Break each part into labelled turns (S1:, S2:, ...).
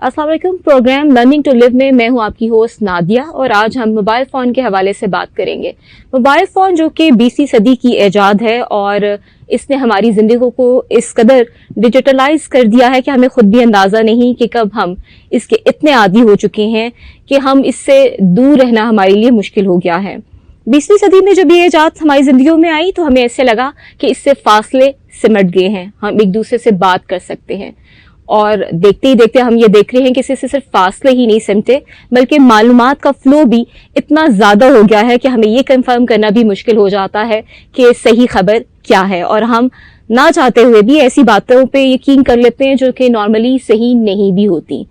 S1: अस्सलाम वालेकुम। Programme learning to live में मैं हूं आपकी होस्ट नादिया और आज हम मोबाइल फ़ोन के हवाले से बात करेंगे। मोबाइल फ़ोन जो कि 20वीं सदी की ईजाद है और इसने हमारी ज़िंदगी को इस कदर डिजिटलाइज कर दिया है कि हमें खुद भी अंदाज़ा नहीं कि कब हम इसके इतने आदी हो चुके हैं कि हम इससे दूर रहना हमारे लिए मुश्किल हो गया है। 20वीं सदी में जब ये ईजाद हमारी ज़िंदगियों में आई तो हमें ऐसे लगा कि इससे फासले सिमट गए हैं, हम एक दूसरे से बात कर सकते हैं। और देखते ही देखते हम ये देख रहे हैं कि इससे सिर्फ फासले ही नहीं सिमटे बल्कि मालूमात का फ्लो भी इतना ज़्यादा हो गया है कि हमें ये कंफर्म करना भी मुश्किल हो जाता है कि सही खबर क्या है, और हम ना चाहते हुए भी ऐसी बातों पे यकीन कर लेते हैं जो कि नॉर्मली सही नहीं भी होती।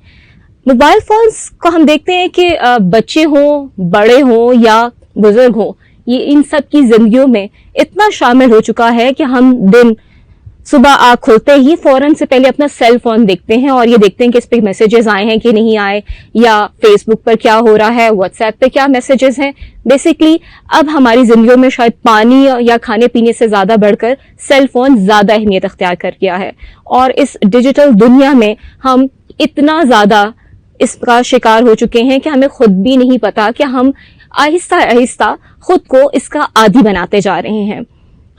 S1: मोबाइल फोन्स को हम देखते हैं कि बच्चे हों, बड़े हों या बुजुर्ग हों, ये इन सब की जिंदगियों में इतना शामिल हो चुका है कि हम दिन सुबह आँख खुलते ही फौरन से पहले अपना सेल फोन देखते हैं और ये देखते हैं कि इस पे मैसेजेस आए हैं कि नहीं आए, या फेसबुक पर क्या हो रहा है, व्हाट्सएप पे क्या मैसेजेस हैं। बेसिकली अब हमारी जिंदगियों में शायद पानी या खाने पीने से ज्यादा बढ़कर सेल फोन ज्यादा अहमियत अख्तियार कर गया है, और इस डिजिटल दुनिया में हम इतना ज्यादा इसका शिकार हो चुके हैं कि हमें खुद भी नहीं पता कि हम आहिस्ता आहिस्ता खुद को इसका आदी बनाते जा रहे हैं।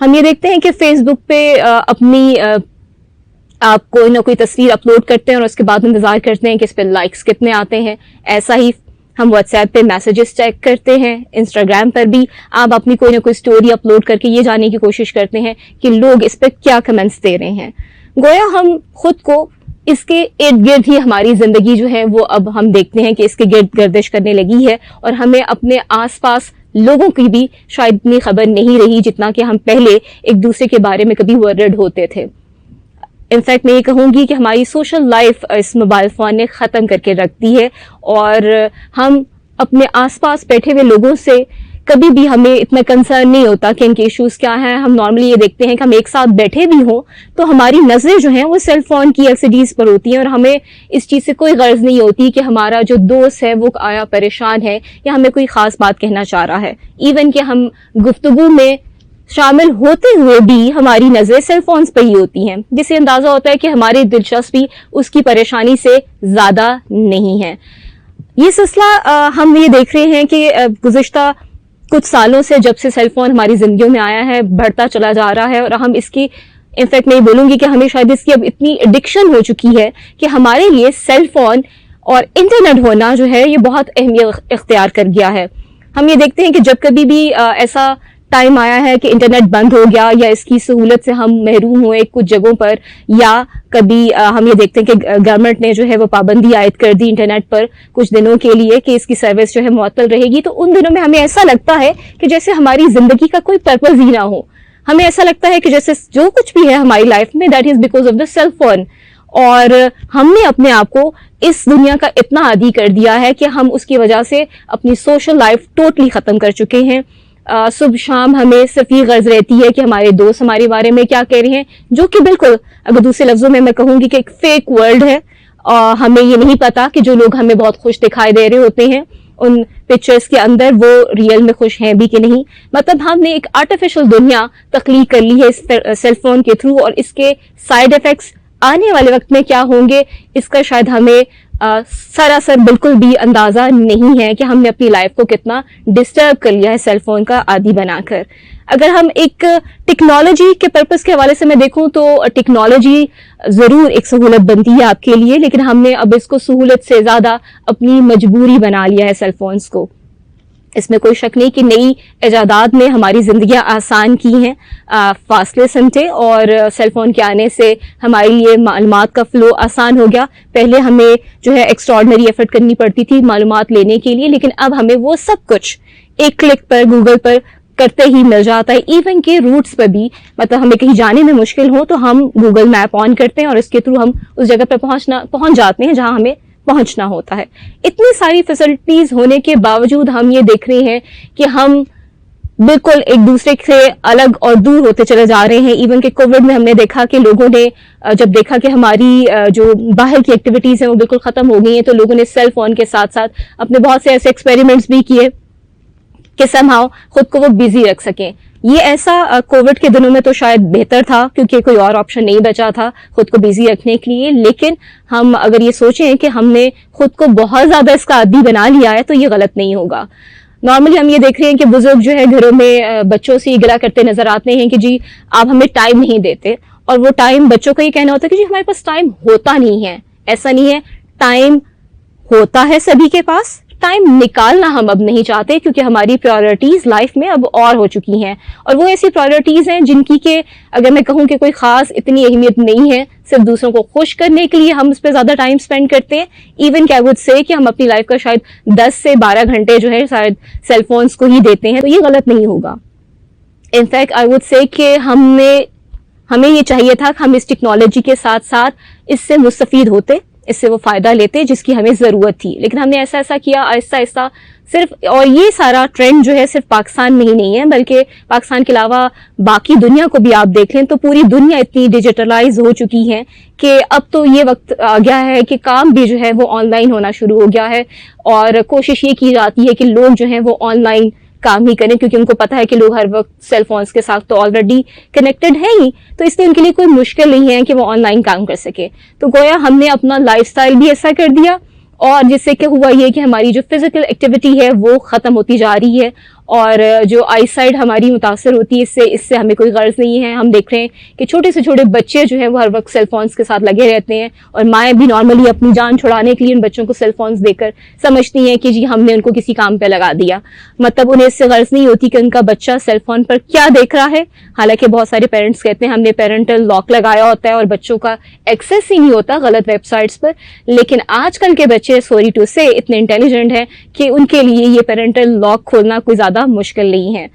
S1: हम ये देखते हैं कि फेसबुक पे अपनी आप कोई ना कोई तस्वीर अपलोड करते हैं और उसके बाद इंतजार करते हैं कि इस पे लाइक्स कितने आते हैं। ऐसा ही हम व्हाट्सएप पे मैसेजेस चेक करते हैं, इंस्टाग्राम पर भी आप अपनी कोई ना कोई स्टोरी अपलोड करके ये जानने की कोशिश करते हैं कि लोग इस पे क्या कमेंट्स दे रहे हैं। गोया हम खुद को इसके इर्द गिर्द ही हमारी जिंदगी जो है वो अब हम देखते हैं कि इसके गिर्द गर्दिश करने लगी है, और हमें अपने आसपास लोगों की भी शायद इतनी खबर नहीं रही जितना कि हम पहले एक दूसरे के बारे में कभी वर्रिड होते थे। इनफैक्ट मैं ये कहूंगी कि हमारी सोशल लाइफ इस मोबाइल फोन ने ख़त्म करके रख दी है, और हम अपने आसपास बैठे हुए लोगों से कभी भी हमें इतना कंसर्न नहीं होता कि इनके इश्यूज क्या हैं। हम नॉर्मली ये देखते हैं कि हम एक साथ बैठे भी हों तो हमारी नज़रें जो हैं वो सेल फोन की एलसीडीज पर होती हैं, और हमें इस चीज़ से कोई गर्ज नहीं होती कि हमारा जो दोस्त है वो आया परेशान है या हमें कोई ख़ास बात कहना चाह रहा है। इवन कि हम गुफ्तगू में शामिल होते हुए भी हमारी नज़रें सेल फोन्स पर ही होती हैं, जिससे अंदाज़ा होता है कि हमारी दिलचस्पी उसकी परेशानी से ज़्यादा नहीं है। ये सिलसिला हम ये देख रहे हैं कि गुज़िश्ता कुछ सालों से जब से सेल फोन हमारी जिंदगियों में आया है बढ़ता चला जा रहा है, और हम इसकी इनफैक्ट मैं बोलूंगी कि हमें शायद इसकी अब इतनी एडिक्शन हो चुकी है कि हमारे लिए सेल फोन और इंटरनेट होना जो है ये बहुत अहमियत इख्तियार कर गया है। हम ये देखते हैं कि जब कभी भी ऐसा टाइम आया है कि इंटरनेट बंद हो गया या इसकी सहूलत से हम महरूम हुए कुछ जगहों पर, या कभी हम ये देखते हैं कि गवर्नमेंट ने जो है वो पाबंदी आयद कर दी इंटरनेट पर कुछ दिनों के लिए कि इसकी सर्विस जो है मुअत्तल रहेगी, तो उन दिनों में हमें ऐसा लगता है कि जैसे हमारी जिंदगी का कोई पर्पज ही ना हो। हमें ऐसा लगता है कि जैसे जो कुछ भी है हमारी लाइफ में that is because of the cell phone, और हमने अपने आप को इस दुनिया का इतना आदी कर दिया है कि हम उसकी वजह से अपनी सोशल लाइफ टोटली खत्म कर चुके हैं। सुबह शाम हमें सिर्फ ये गर्ज रहती है कि हमारे दोस्त हमारे बारे में क्या कह रहे हैं, जो कि बिल्कुल अगर दूसरे लफ्जों में मैं कहूंगी कि एक फेक वर्ल्ड है। हमें ये नहीं पता कि जो लोग हमें बहुत खुश दिखाई दे रहे होते हैं उन पिक्चर्स के अंदर वो रियल में खुश हैं भी कि नहीं। मतलब हमने एक आर्टिफिशियल दुनिया तख्लीक कर ली है इस सेल फोन के थ्रू, और इसके साइड इफेक्ट्स आने वाले वक्त में क्या होंगे इसका शायद हमें सरासर बिल्कुल भी अंदाजा नहीं है कि हमने अपनी लाइफ को कितना डिस्टर्ब कर लिया है सेल फोन का आदी बनाकर। अगर हम एक टेक्नोलॉजी के पर्पस के हवाले से मैं देखूं तो टेक्नोलॉजी जरूर एक सहूलत बनती है आपके लिए, लेकिन हमने अब इसको सहूलत से ज्यादा अपनी मजबूरी बना लिया है सेल फोन्स को। इसमें कोई शक नहीं कि नई इजादात ने हमारी जिंदगियां आसान की हैं, फासले समझे, और सेल फोन के आने से हमारे लिए मालूमात का फ्लो आसान हो गया। पहले हमें जो है एक्स्ट्रॉर्डनरी एफर्ट करनी पड़ती थी मालूमात लेने के लिए, लेकिन अब हमें वो सब कुछ एक क्लिक पर गूगल पर करते ही मिल जाता है। इवन के रूट्स पर भी, मतलब हमें कहीं जाने में मुश्किल हो तो हम गूगल मैप ऑन करते हैं और इसके थ्रू हम उस जगह पर पहुंच जाते हैं जहां हमें पहुंचना होता है। इतनी सारी फैसिलिटीज होने के बावजूद हम ये देख रहे हैं कि हम बिल्कुल एक दूसरे से अलग और दूर होते चले जा रहे हैं। इवन के कोविड में हमने देखा कि लोगों ने जब देखा कि हमारी जो बाहर की एक्टिविटीज हैं वो बिल्कुल खत्म हो गई हैं, तो लोगों ने सेल फोन के साथ साथ अपने बहुत से ऐसे एक्सपेरिमेंट्स भी किए کہ somehow خود کو وہ بزی رکھ سکیں. یہ ایسا کووڈ کے دنوں میں تو شاید بہتر تھا کیونکہ کوئی اور آپشن نہیں بچا تھا خود کو بزی رکھنے کے لیے, لیکن ہم اگر یہ سوچیں کہ ہم نے خود کو بہت زیادہ اس کا عادی بنا لیا ہے تو یہ غلط نہیں ہوگا. نارملی ہم یہ دیکھ رہے ہیں کہ بزرگ جو ہے گھروں میں بچوں سے یہ گلا کرتے نظر آتے ہیں کہ جی آپ ہمیں ٹائم نہیں دیتے, اور وہ ٹائم بچوں کا یہ کہنا ہوتا ہے کہ جی ہمارے پاس ٹائم ہوتا نہیں ہے. ایسا نہیں ہے, ٹائم ہوتا ہے سبھی کے پاس, ٹائم نکالنا ہم اب نہیں چاہتے کیونکہ ہماری پرائرٹیز لائف میں اب اور ہو چکی ہیں, اور وہ ایسی پرائرٹیز ہیں جن کی کہ اگر میں کہوں کہ کوئی خاص اتنی اہمیت نہیں ہے, صرف دوسروں کو خوش کرنے کے لیے ہم اس پہ زیادہ ٹائم اسپینڈ کرتے ہیں. ایون کیا وڈ سے کہ ہم اپنی لائف کا شاید 10 سے 12 گھنٹے جو ہے شاید سیل فونس کو ہی دیتے ہیں, تو یہ غلط نہیں ہوگا. انفیکٹ آئی وڈ سے کہ ہمیں یہ چاہیے تھا کہ ہم اس ٹیکنالوجی کے ساتھ ساتھ اس سے مستفید ہوتے, اس سے وہ فائدہ لیتے جس کی ہمیں ضرورت تھی, لیکن ہم نے ایسا کیا آہستہ آہستہ صرف. اور یہ سارا ٹرینڈ جو ہے صرف پاکستان میں ہی نہیں ہے بلکہ پاکستان کے علاوہ باقی دنیا کو بھی آپ دیکھ لیں تو پوری دنیا اتنی ڈیجیٹلائز ہو چکی ہے کہ اب تو یہ وقت آ گیا ہے کہ کام بھی جو ہے وہ آن لائن ہونا شروع ہو گیا ہے, اور کوشش یہ کی جاتی ہے کہ لوگ جو ہیں وہ آن لائن کام ہی کریں کیونکہ ان کو پتا ہے کہ لوگ ہر وقت سیل فونس کے ساتھ تو آلریڈی کنیکٹڈ ہیں ہی, تو اس لیے ان کے لیے کوئی مشکل نہیں ہے کہ وہ آن لائن کام کر سکے. تو گویا ہم نے اپنا لائف سٹائل بھی ایسا کر دیا, اور جس سے کہ ہوا یہ کہ ہماری جو فزیکل ایکٹیویٹی ہے وہ ختم ہوتی جا رہی ہے, اور جو آئی سائڈ ہماری متاثر ہوتی ہے اس سے ہمیں کوئی غرض نہیں ہے. ہم دیکھ رہے ہیں کہ چھوٹے سے چھوٹے بچے جو ہیں وہ ہر وقت سیل فونس کے ساتھ لگے رہتے ہیں, اور مائیں بھی نارملی اپنی جان چھڑانے کے لیے ان بچوں کو سیل فونس دے کر سمجھتی ہیں کہ جی ہم نے ان کو کسی کام پہ لگا دیا. مطلب انہیں اس سے غرض نہیں ہوتی کہ ان کا بچہ سیل فون پر کیا دیکھ رہا ہے. حالانکہ بہت سارے پیرنٹس کہتے ہیں ہم نے پیرنٹل لاک لگایا ہوتا ہے اور بچوں کا ایکسیس ہی نہیں ہوتا غلط ویب سائٹس پر, لیکن آج کل کے بچے سوری ٹو سے اتنے انٹیلیجنٹ ہیں کہ ان کے لیے یہ پیرنٹل لاک کھولنا کوئی زیادہ مشکل نہیں ہے.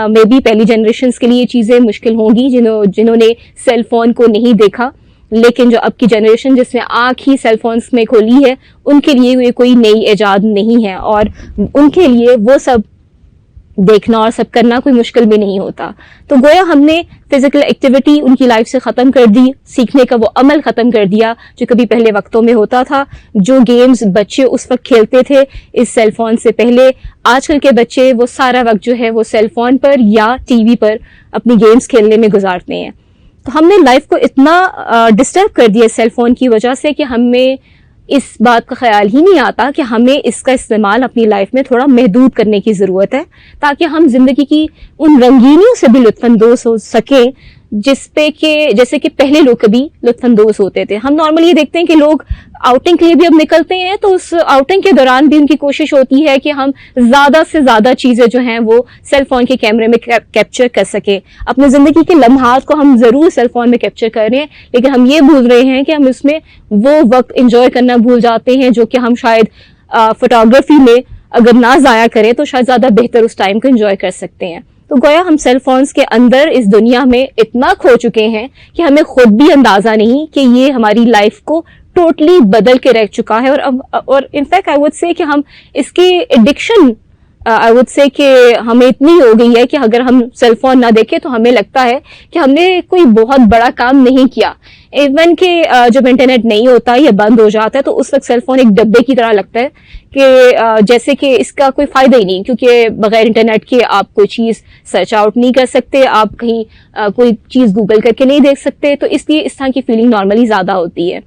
S1: مے بی پہلی جنریشنز کے لیے یہ چیزیں مشکل ہوں گی جنہوں نے سیل فون کو نہیں دیکھا, لیکن جو اب کی جنریشن جس نے آنکھ ہی سیل فونس میں کھولی ہے ان کے لیے یہ کوئی نئی ایجاد نہیں ہے, اور ان کے لیے وہ سب دیکھنا اور سب کرنا کوئی مشکل بھی نہیں ہوتا. تو گویا ہم نے فزیکل ایکٹیویٹی ان کی لائف سے ختم کر دی, سیکھنے کا وہ عمل ختم کر دیا جو کبھی پہلے وقتوں میں ہوتا تھا. جو گیمز بچے اس وقت کھیلتے تھے اس سیل فون سے پہلے, آج کل کے بچے وہ سارا وقت جو ہے وہ سیل فون پر یا ٹی وی پر اپنی گیمز کھیلنے میں گزارتے ہیں. تو ہم نے لائف کو اتنا ڈسٹرب کر دیا سیل فون کی وجہ سے کہ ہمیں اس بات کا خیال ہی نہیں آتا کہ ہمیں اس کا استعمال اپنی لائف میں تھوڑا محدود کرنے کی ضرورت ہے, تاکہ ہم زندگی کی ان رنگینیوں سے بھی لطف اندوز ہو سکیں جیسے کہ پہلے لوگ کبھی لطف اندوز ہوتے تھے. ہم نارملی یہ دیکھتے ہیں کہ لوگ آؤٹنگ کے لیے بھی اب نکلتے ہیں تو اس آؤٹنگ کے دوران بھی ان کی کوشش ہوتی ہے کہ ہم زیادہ سے زیادہ چیزیں جو ہیں وہ سیل فون کے کیمرے میں کیپچر کر سکیں. اپنے زندگی کے لمحات کو ہم ضرور سیل فون میں کیپچر کر رہے ہیں, لیکن ہم یہ بھول رہے ہیں کہ ہم اس میں وہ وقت انجوائے کرنا بھول جاتے ہیں جو کہ ہم شاید فوٹوگرافی میں اگر نہ ضائع کریں تو شاید زیادہ بہتر اس ٹائم کو انجوائے کر سکتے ہیں. تو گویا ہم سیل فونس کے اندر اس دنیا میں اتنا کھو چکے ہیں کہ ہمیں خود بھی اندازہ نہیں کہ یہ ہماری لائف کو ٹوٹلی بدل کے رکھ چکا ہے. اور انفیکٹ آئی وڈ سے کہ ہم اس کی ایڈکشن آئی وڈ سے کہ ہمیں اتنی ہو گئی ہے کہ اگر ہم سیل فون نہ دیکھیں تو ہمیں لگتا ہے کہ ہم نے کوئی بہت بڑا کام نہیں کیا. ایون کہ جب انٹرنیٹ نہیں ہوتا یا بند ہو جاتا ہے تو اس وقت سیل فون ایک ڈبے کی طرح لگتا ہے کہ جیسے کہ اس کا کوئی فائدہ ہی نہیں, کیونکہ بغیر انٹرنیٹ کے آپ کوئی چیز سرچ آؤٹ نہیں کر سکتے, آپ کہیں کوئی چیز گوگل کر کے نہیں دیکھ سکتے, تو اس لیے اس طرح کی فیلنگ نارملی زیادہ ہوتی ہے.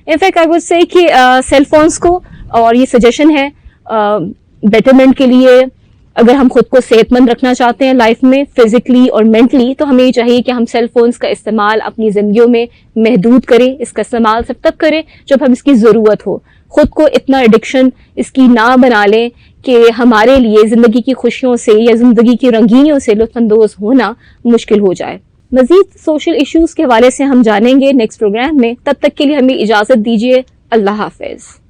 S1: انفیکٹ آئی وڈ سے کہ سیل فونس کو, اور یہ سجیشن ہے بیٹرمنٹ کے لیے, اگر ہم خود کو صحت مند رکھنا چاہتے ہیں لائف میں فزیکلی اور مینٹلی, تو ہمیں یہ چاہیے کہ ہم سیل فونس کا استعمال اپنی زندگیوں میں محدود کریں. اس کا استعمال صرف تب کریں جب ہم اس کی ضرورت ہو. خود کو اتنا ایڈکشن اس کی نہ بنا لیں کہ ہمارے لیے زندگی کی خوشیوں سے یا زندگی کی رنگینیوں سے لطف اندوز ہونا مشکل ہو جائے. مزید سوشل ایشوز کے حوالے سے ہم جانیں گے نیکسٹ پروگرام میں. تب تک کے لیے ہمیں اجازت دیجیے. اللہ حافظ.